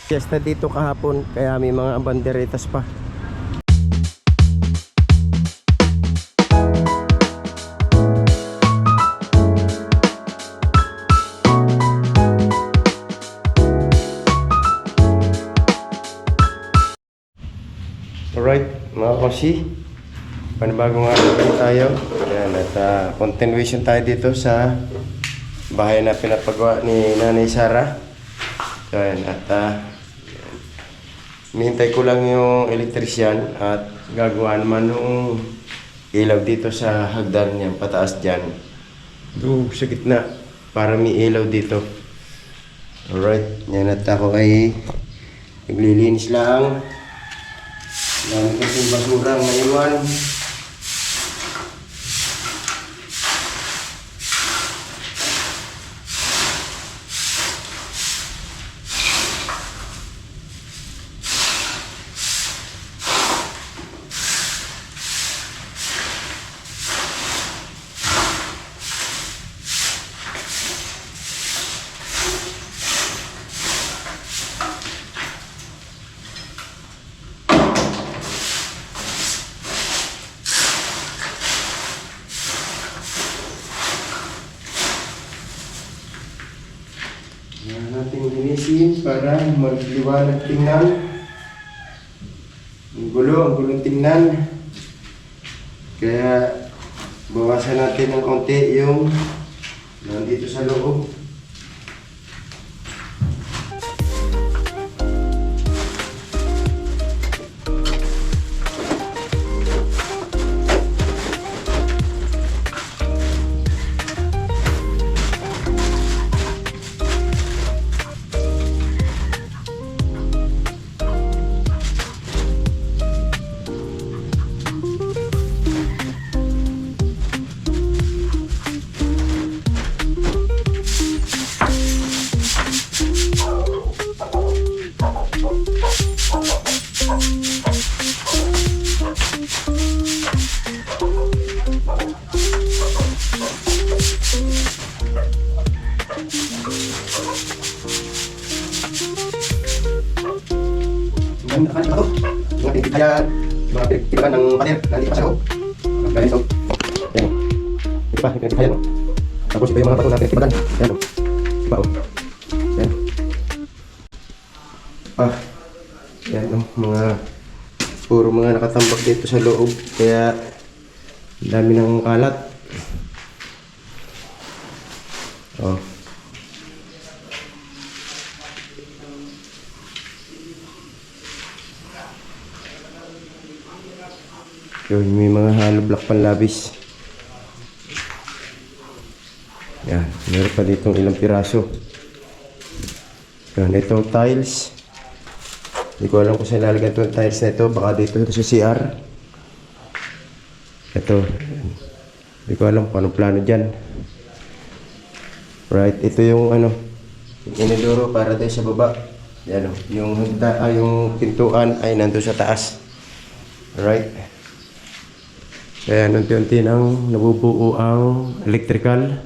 Fiesta dito kahapon, kaya may mga banderetas pa. Alright, mga kosi, panibagong araw ulit tayo. Ayan, at continuation tayo dito sa bahay na pinapagawa ni Nanay Sara. So, ayan, at nihintay ko lang yung electrician at gagawa naman ng ilaw dito sa hagdan niya, pataas dyan. Doon sa gitna, para may ilaw dito. Alright, yan, at ako ay naglilinis lang. Dami kasing basurang naiwan. Yan natin linisin para magliwanag tingnan. Ang gulong tingnan. Kaya bawasan natin ng konti yung nandito sa loob. Nakakalipa to. Mga pinagkaya, mga pinagkaya ng pader, nandito pa sa loob. Ganyan so. Ayan o. Ito pa, pinagkaya no. Tapos ito yung mga bato na pinagkibagan. Ayan o. Iba o. Ayan. Ayan o. Puro mga nakatambak dito sa loob. Kaya, dami ng kalat. O. Yun, may mga hollow block panlabis. Yan, meron pa ditong ilang piraso. Yan, itong tiles. Hindi ko alam kung saan lalagyan itong tiles na ito. Baka dito sa CR. Ito. Hindi ko alam kung anong plano dyan. Right, ito yung iniduro para tayo sa baba. Yan o, yung pintuan ay nandun sa taas. Right. Kaya unti-unti nang nabubuo ang electrical.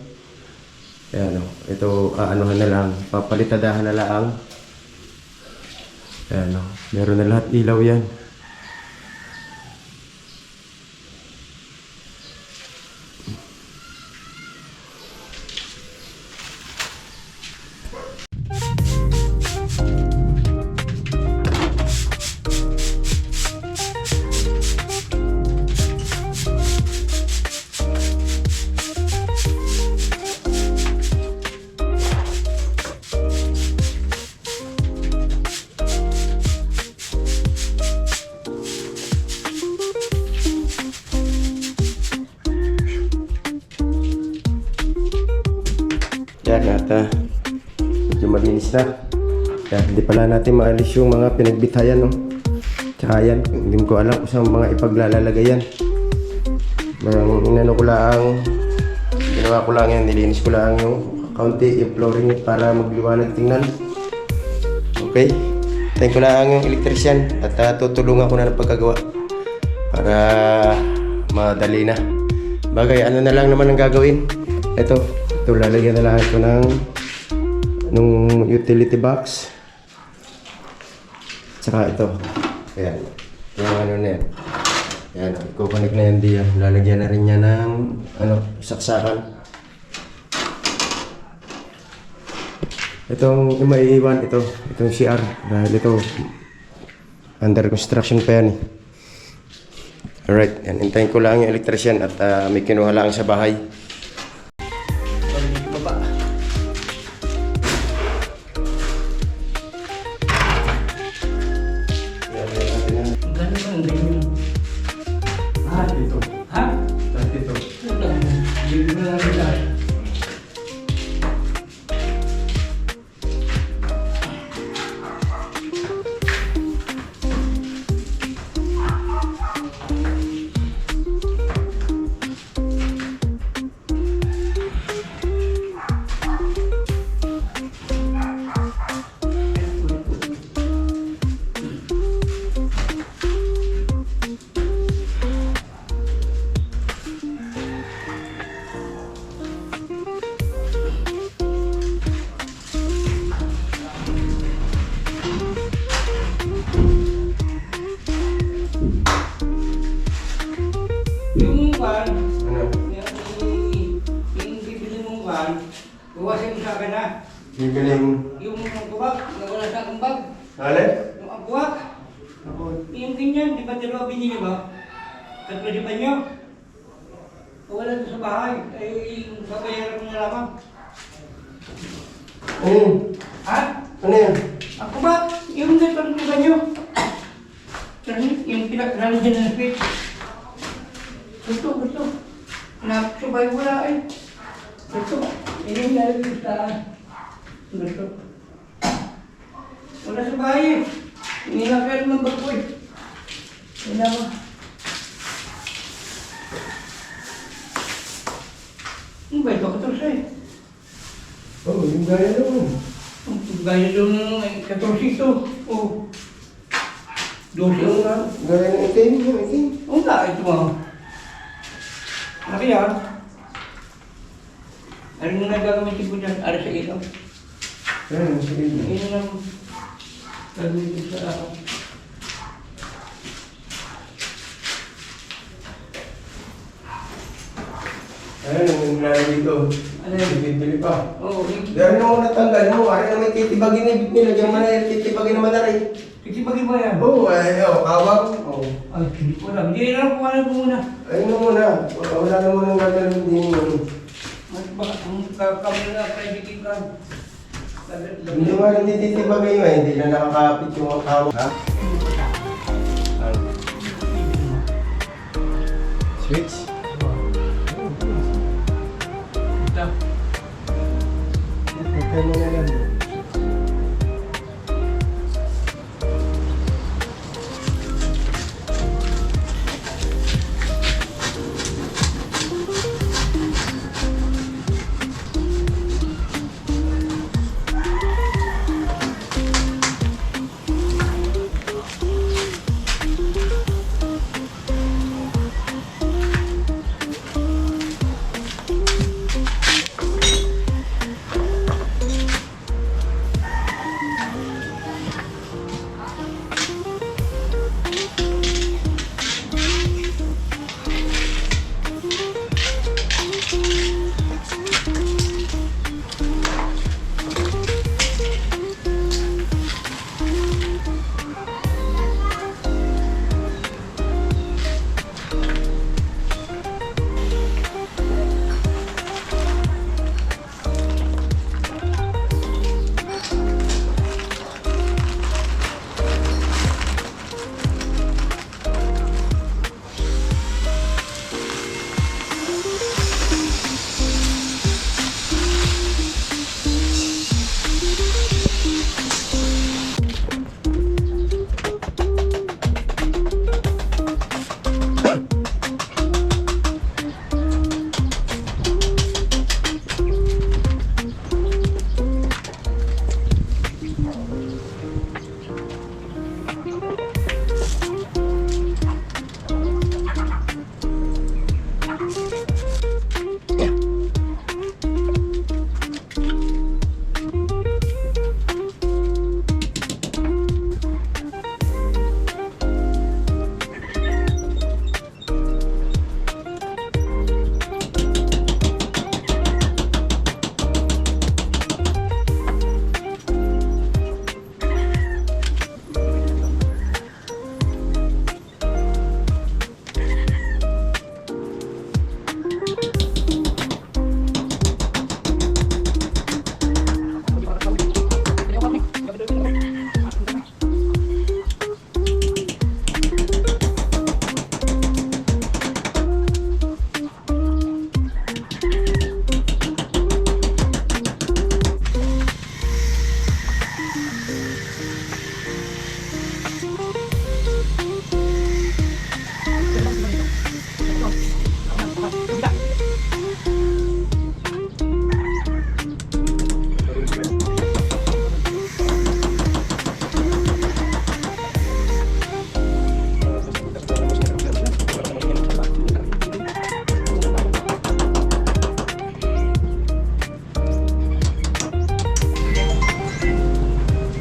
Ayan o, ito aanuhan na lang, papalitadahan na lang. Ayan o, meron na lahat ilaw yan. Yan, at medyo malinis na. Yan, hindi pala natin maalis yung mga pinagbitayan, no? Tsaka yan, hindi ko alam kung saan mga ipaglalagay yan. Ginawa ko lang yan, nilinis ko lang yung kaunti, yung flooring para magliwanag tingnan. Okay, tayo ko lang yung electrician at tutulungan ko na ng pagkagawa para madali na. Bagay, ano na lang naman ang gagawin. Ito, lalagyan na lang ito ng utility box. Tsaka ito. Ayan. Yung ano na yan. Ayan, i-connect na yan diyan. Lalagyan na rin niya ng ano, saksakan. Itong maiiwan, itong CR. Dahil ito, under construction pa yan eh. Alright, yan. Hintayin ko lang yung electrician at may kinuha lang sa bahay. Baba. Gano'n ba ang ganyan? Dito. Ha? Dito. Ito. Hindi mo lang ito. Yung van, Ano? yung bibili mong van, buwasin mo sa akin ha. Bibiling... Yung buwak, nawala sa akong bag. Alin? Yung buwak, yung ganyan, di ba dalawa binili ba? Tatlo di ba nyo? Wala doon sa bahay, ay babayaran ko na lamang. Ano yun? Ha? Ano yan? Ako ba? Yung tatlo di ba nyo? Yung pinakalalan dyan ng speech. Gusto. Nakasubay wala eh. Gusto. Yun yung lalagay sa... Gusto. Wala sa bahay eh. Hindi na pwede ng bago eh. Hindi na ba? Ano ba ito? 14 eh. Oh, yung gaya naman. Gaya doon ng 14 ito. Oh. 12 Yung nga. gaya ng itim, yung itim. Oo nga, ito nga. Laki yan. Ano nung nagagamitin ko dyan? Ara sa ilaw. Ayan, sige. Ayun ang gagamitin sa ako. Ayan, yung lalagay ko. Ano yun? Bibili pa. Oo, Dahil nung natanggal mo, ay na may titibagin na nilagyan mo na yung titibagin naman na rin. Titibagin mo yan. Oo, ay, kawang. Oo. Ay, hindi ko alam. Hindi na kuha na muna. Ayun na muna. Wala na muna gagawin din yun. Mas baka ang kamera private ka. Hindi mo rin titibagin mo, hindi na nakakapit yung kawang. Ha? Switch? Ito. Okay mo na yan.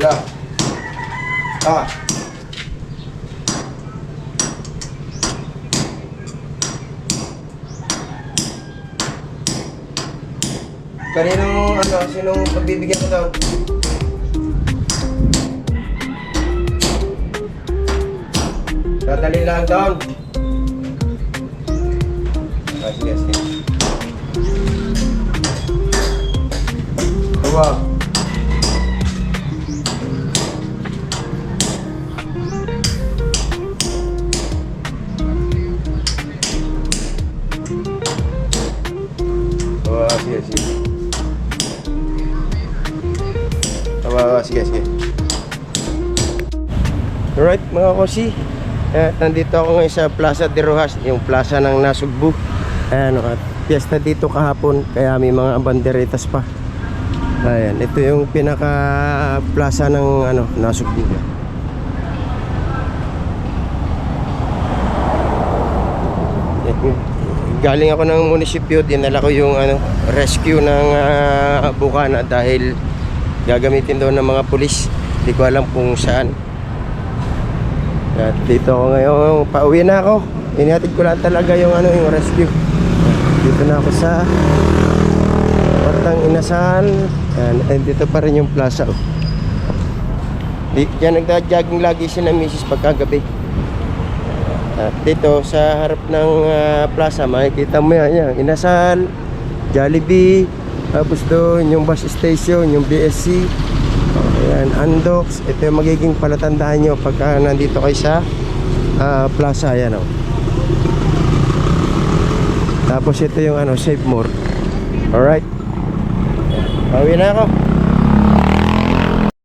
Yeah. Ah. Kaninong ano, sinong pagbibigyan ko daw? Dadali lang down. Ah, sige, sige. Wow. Oh, sige, sige. Sige, sige. Alright, mga kosi. Nandito ako ngayon sa Plaza de Rojas, yung plaza ng Nasugbu. Ayan, at piyesta dito kahapon, kaya may mga banderitas pa. Ayan, ito yung pinaka plaza ng ano, Nasugbu. Galing ako ng munisipyo, dinala ko yung ano, rescue ng bukana dahil gagamitin daw ng mga pulis. Hindi ko alam kung saan. At dito ako ngayon, pauwi na ako. Inihatid ko lang talaga yung ano, yung rescue. Dito na ako sa Portang Inasal. And dito pa rin yung plaza. Diyan nagda-jogging lagi si na misis pagkagabi. At dito sa harap ng plaza, makikita mo yan, Inasal, Jollibee, tapos doon yung bus station, yung BSC, ayan, Andox. Ito yung magiging palatandaan nyo pagka nandito kayo sa plaza. Ayan, oh. Tapos ito yung ano, Save More. Alright, pauwi na ako.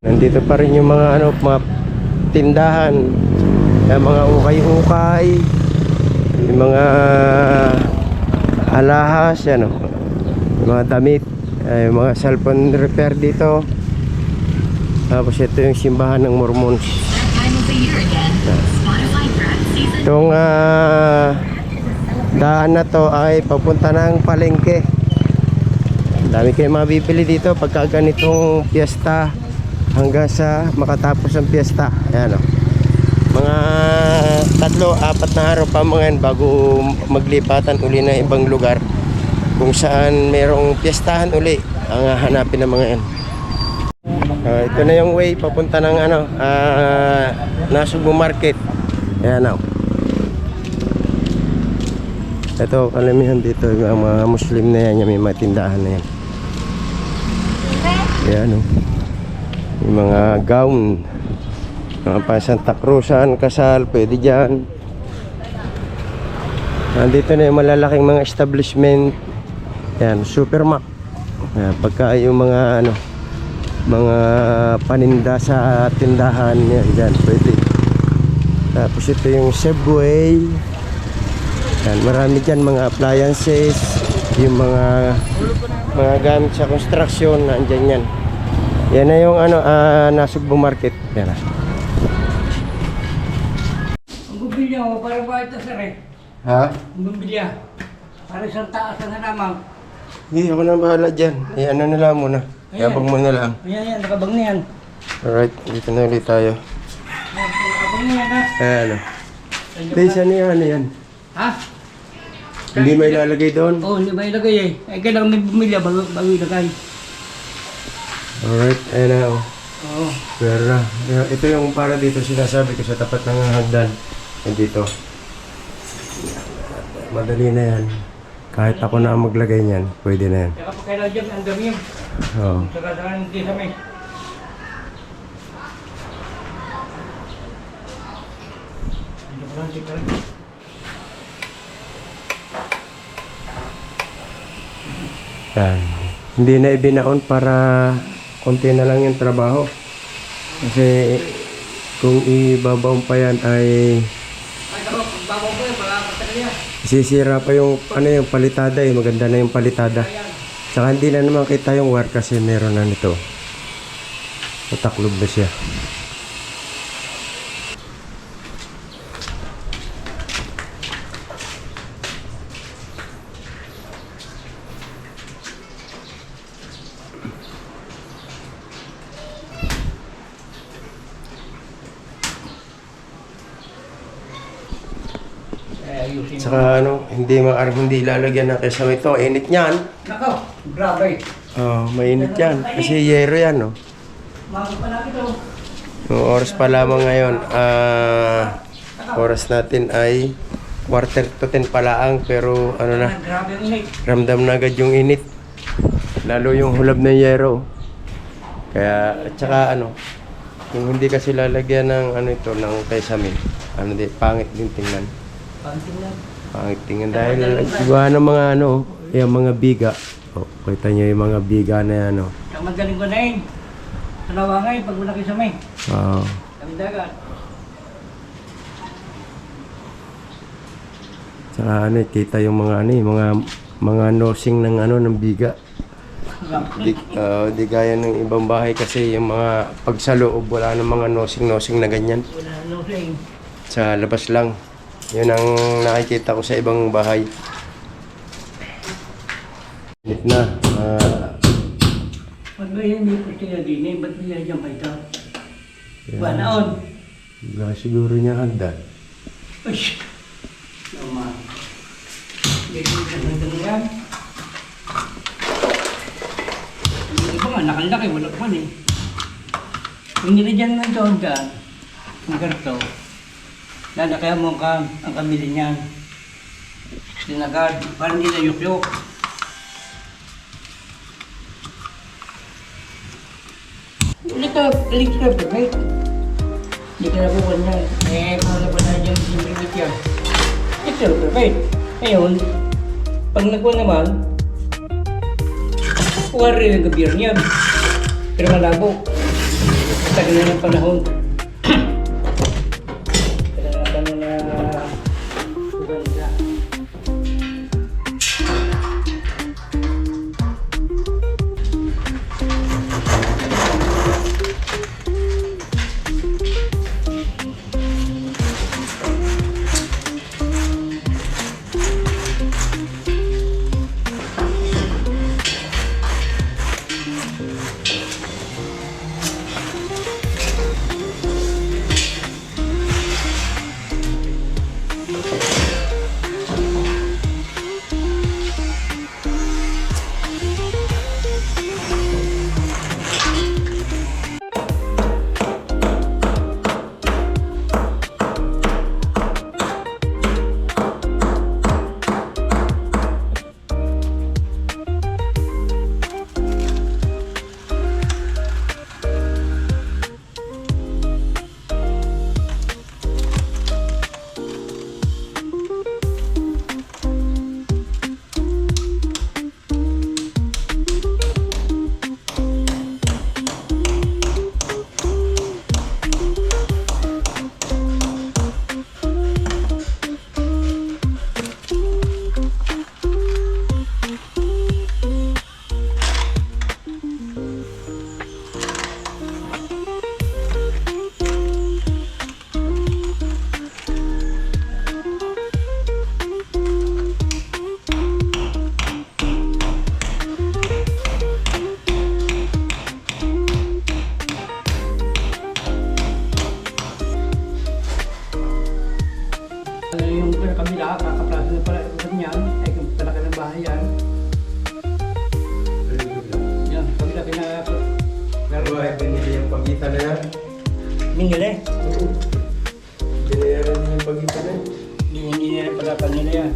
Nandito pa rin yung mga ano, mga tindahan, yung mga ukay-ukay, yung mga alahas, yan, oh. Yung mga damit, yung mga cellphone repair dito. Tapos ito yung simbahan ng Mormons. Itong daan na to ay papunta ng palengke. Dami kayong mabibili dito pagka ganitong piyesta hanggang sa makatapos ang piyesta. Ayan, oh. Mga 3-4 na araw pa mga yan bago maglipatan uli ng ibang lugar kung saan merong piyestahan uli ang hanapin ng mga yan. Ito na yung way papunta ng ano, Nasugbu Market. Ayan, oh. Ito, kalamihan dito yung mga Muslim na yan, yung may mga tindahan na yan. Ayan, oh. Yung mga gown, mga pa Santa Cruzan, kasal, pwede dyan. Nandito na yung malalaking mga establishment. Ayan, Supermac. Ayan, pagka yung mga ano, mga paninda sa tindahan, yan dyan, pwede. Tapos ito yung Subway. Ayan, marami dyan mga appliances, yung mga gamit sa construction, nandyan yan. Yan na yung ano, Nasugbu Market. Yan na. Ang bumbilya mo, para ba ito sir eh? Ha? Ang bumbilya. Para isang taas ang hanamang. Hindi, ako na bahala dyan. Ano na lang muna. Yabang mo na lang. Ayan, nakabang na yan. Alright, dito na ulit tayo. Nakabang na yan ha. Ayan, oh. Tesa niya, ano yan? Ha? Hindi may ilalagay doon? Oo, hindi ba ilagay eh. Ay, kailangan may bumilya bago ilagay. Alright, ayan na, oh. Oo. Pero ito yung para dito sinasabi ko sa tapat ng hagdan. Yan dito. Madali na yan. Kahit ako na ang maglagay niyan, pwede na yan. Saka pa kailangan dyan, ang dami yun. Oo. Saka hindi sa may. Yan. Hindi na ibinaon para konti na lang yung trabaho. Kasi kung ibabaon pa yan ay Ay, ako, bago ko yun, baka patalya. sisira pa yung ano yung palitada eh. Maganda na yung palitada. Saka hindi na naman kita yung wire kasi meron na nito. Tataklob na siya. ayusin. Saka hindi ilalagyan ng kesame ito. Init yan. Nako, grabe. Oh, mainit yan. Kasi yero yan, no? Mga pa natin ito. Yung oras pa lamang ngayon, oras natin ay 9:45 pa lang, pero ano na, Grabe ang init. ramdam na agad yung init. Lalo yung hulab ng yero. Kaya, at saka kung hindi kasi lalagyan ng ng kesame, pangit din tingnan. Pantingnan. Pangit tingnan dahil gawa ng mga yung mga biga. Oh, kita nyo yung mga biga na yan, Ang magaling ko na yun. Talawa ngayon pag wala kisame. Oo. Kami dagat. Saka kita yung mga nosing ng ng biga. Di gaya ng ibang bahay kasi yung mga pagsaloob wala ng mga nosing na ganyan. Wala no saying. Sa labas lang. Yun ang nakikita ko sa ibang bahay. Init na. Pag ba yan yung kustina din eh, ba't nilagyan pa ito? Banaon. Wala siguro niya hagdan. Ush! Naman. Hindi ko na yan. Hindi ko nga, nakalaki, wala pa man eh. Kung nilagyan ng doon dyan, ng ganito, lalaki mo ang kamili niyan. Sinagad, parang hindi na yuk-yuk. Ito, electric perfect. Hindi ka nabubuan yan. Kung ano pa na dyan, simple yan. Ito, perfect. Ngayon, pag nagkuha naman, kuha rin ang gabir niyan. Pero malabo. Tagal na ng panahon. Tagal na ng panahon na uganda. Yung kabila, kakaplaso na pala ito niyan, ay kung palaki ng bahay yan. Yan, kabila Pero ay binili yung pagitan na yan. Minili. Binayaran niya yung pagitan na yan. Hindi nila pala kanila yan.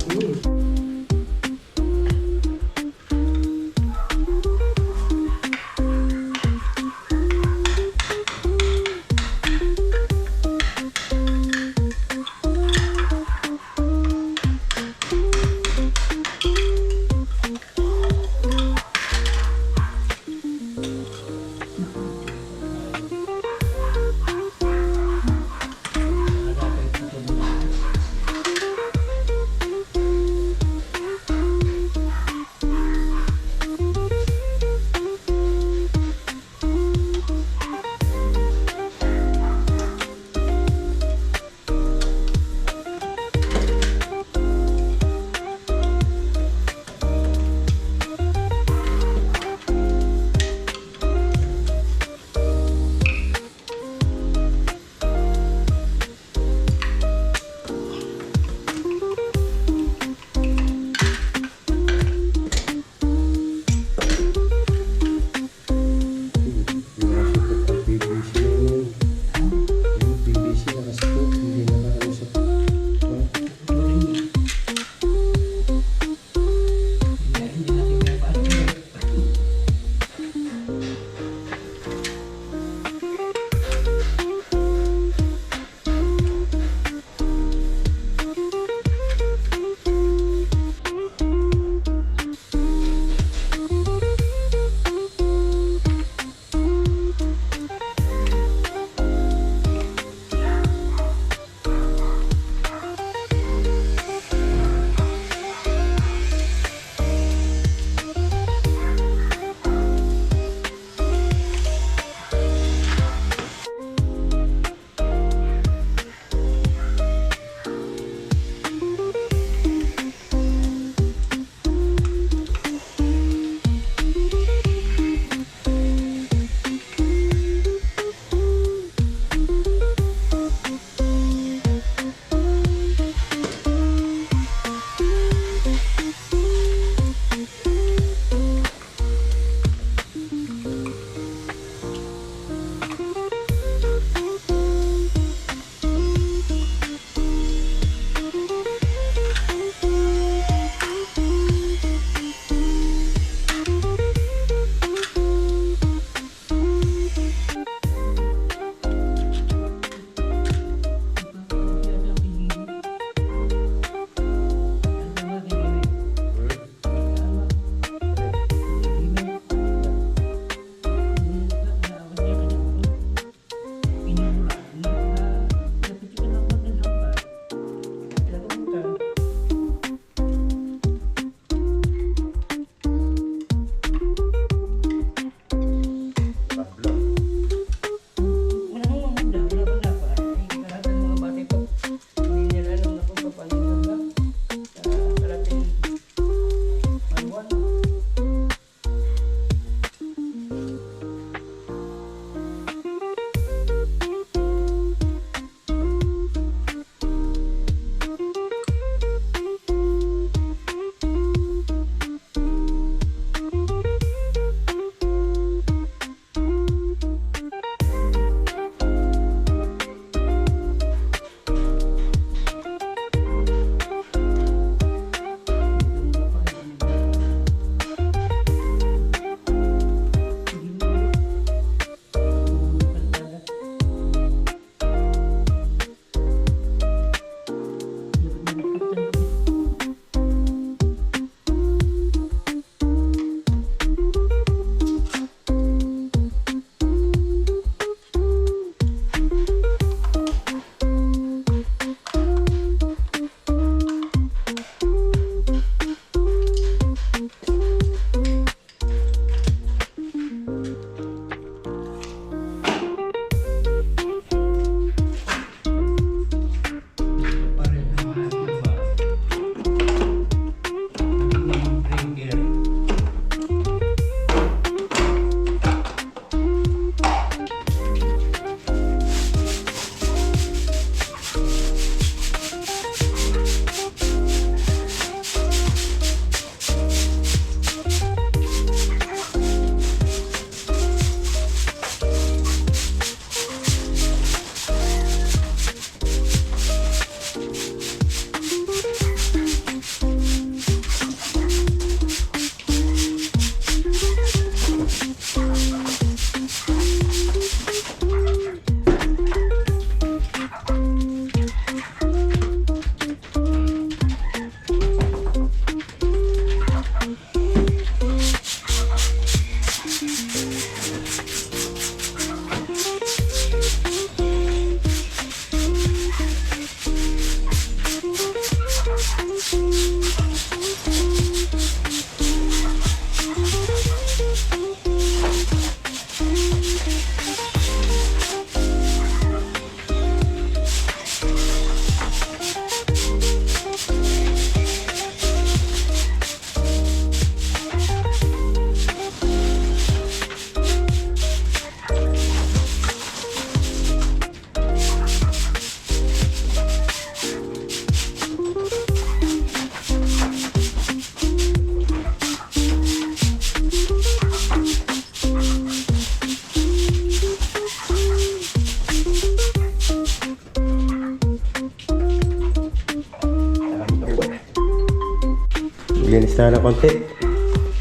Naglinis na ng konti.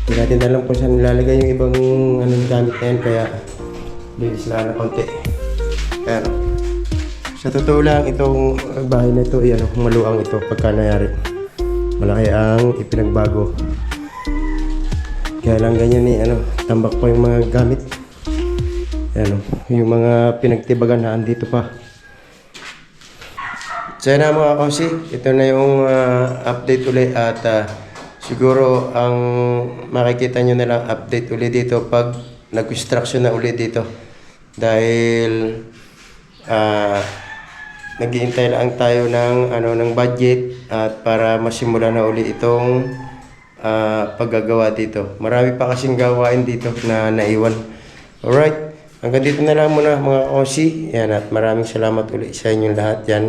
Hindi natin alam kung saan nilalagay yung ibang gamit na yan, kaya linis na ng konti. Pero, sa totoo lang, itong bahay na ito, maluang ito pagka nangyari. Malaki ang ipinagbago. Kaya lang ganyan tambak pa yung mga gamit. Yung mga pinagtibagan na andito pa. So na mga kausi, ito na yung update ulit at siguro ang makikita nyo na lang update ulit dito pag nag-construction na ulit dito. Dahil nag-iintay lang tayo ng budget at para masimula na uli itong paggagawa dito. Marami pa kasing gawain dito na naiwan. Alright, hanggang dito na lang muna mga kausi. Yan, at maraming salamat ulit sa inyong lahat yan.